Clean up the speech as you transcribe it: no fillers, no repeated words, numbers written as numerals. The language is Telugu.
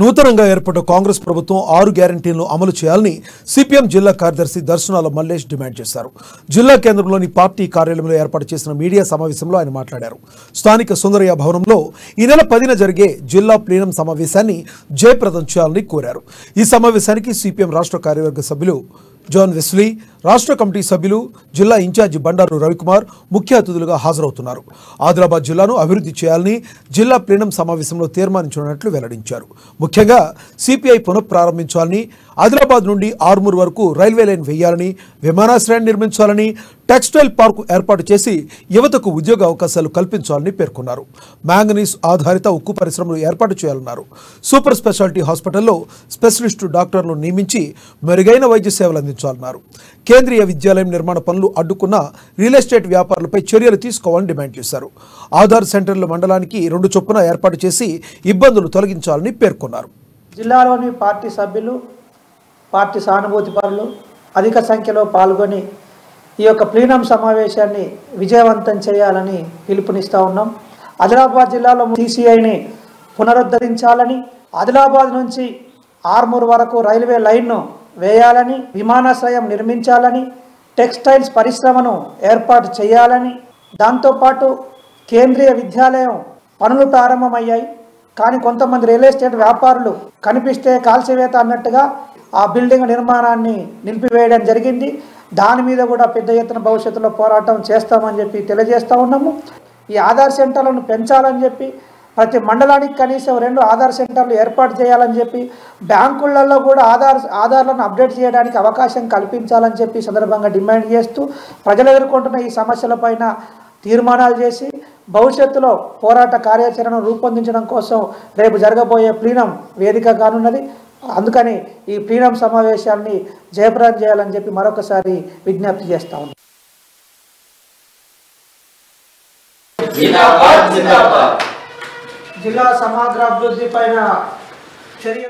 నూతనంగా ఏర్పడ్డ కాంగ్రెస్ ప్రభుత్వం 6 గ్యారంటీలను అమలు చేయాలని సిపిఎం జిల్లా కార్యదర్శి దర్శనాల మల్లేష్ డిమాండ్ చేశారు. జిల్లా కేంద్రంలోని పార్టీ కార్యాలయంలో ఏర్పాటు చేసిన మీడియా సమావేశంలో ఆయన మాట్లాడారు. స్థానిక సుందరయ్య భవనంలో ఈ నెల 10న జరిగే జిల్లా ప్లీనం సమావేశాన్ని జయప్రదం చేయాలని కోరారు. ఈ సమావేశానికి సిపిఎం రాష్ట్ర కార్యవర్గ సభ్యులు జాన్ వెస్లీ, రాష్ట్ర కమిటీ సభ్యులు, జిల్లా ఇన్ఛార్జి బండారు రవికుమార్ ముఖ్య అతిథులుగా హాజరవుతున్నారు. ఆదిలాబాద్ జిల్లాను అభివృద్ధి చేయాలని జిల్లా ప్లీనం సమావేశంలో తీర్మానించనున్నట్లు వెల్లడించారు. ముఖ్యంగా సిపిఐ పునఃప్రారంభించాలని, ఆదిలాబాద్ నుండి ఆర్మూర్ వరకు రైల్వే లైన్ వేయాలని, విమానాశ్రయాన్ని నిర్మించాలని, టెక్స్టైల్ పార్కు ఏర్పాటు చేసి యువతకు ఉద్యోగ అవకాశాలు కల్పించాలని పేర్కొన్నారు. మ్యాంగనీస్ ఆధారిత ఉక్కు పరిశ్రమలు ఏర్పాటు చేయాలన్నారు. సూపర్ స్పెషాలిటీ హాస్పిటల్లో స్పెషలిస్టు డాక్టర్లను నియమించి మెరుగైన వైద్య సేవలు అందించాలన్నారు. కేంద్రీయ విద్యాలయం నిర్మాణ పనులు అడ్డుకున్న రియల్ ఎస్టేట్ వ్యాపారులపై చర్యలు తీసుకోవాలని డిమాండ్ చేశారు. ఆధార్ సెంటర్ల మండలానికి 2 చొప్పున ఏర్పాటు చేసి ఇబ్బందులు తొలగించాలని పేర్కొన్నారు. జిల్లాలోని పార్టీ సభ్యులు, పార్టీ సానుభూతిపరులు అధిక సంఖ్యలో పాల్గొని ఈ యొక్క ప్లీనం సమావేశాన్ని విజయవంతం చేయాలని పిలుపునిస్తూ ఉన్నాం. ఆదిలాబాద్ జిల్లాలో సిసిఐని పునరుద్ధరించాలని, ఆదిలాబాద్ నుంచి ఆర్మూర్ వరకు రైల్వే లైన్ను వేయాలని, విమానాశ్రయం నిర్మించాలని, టెక్స్టైల్స్ పరిశ్రమను ఏర్పాటు చేయాలని, దాంతోపాటు కేంద్రీయ విద్యాలయం పనులు ప్రారంభమయ్యాయి. కానీ కొంతమంది రియల్ ఎస్టేట్ వ్యాపారులు కనిపిస్తే కాల్చివేత అన్నట్టుగా ఆ బిల్డింగ్ నిర్మాణాన్ని నిలిపివేయడం జరిగింది. దాని మీద కూడా పెద్ద ఎత్తున భవిష్యత్తులో పోరాటం చేస్తామని చెప్పి తెలియజేస్తూ ఉన్నాము. ఈ ఆధార్ సెంటర్లను పెంచాలని చెప్పి, ప్రతి మండలానికి కనీసం 2 ఆధార్ సెంటర్లు ఏర్పాటు చేయాలని చెప్పి, బ్యాంకులలో కూడా ఆధార్లను అప్డేట్ చేయడానికి అవకాశం కల్పించాలని చెప్పి సందర్భంగా డిమాండ్ చేస్తూ ప్రజలు ఎదుర్కొంటున్న ఈ సమస్యలపైన తీర్మానాలు చేసి భవిష్యత్తులో పోరాట కార్యాచరణను రూపొందించడం కోసం రేపు జరగబోయే ప్లీనం వేదిక కానున్నది. అందుకని ఈ ప్లీనం సమావేశాన్ని జయప్రదం చేయాలని చెప్పి మరొకసారి విజ్ఞప్తి చేస్తా ఉన్నాం. జిల్లా సమగ్ర అభివృద్ధి పైన చర్య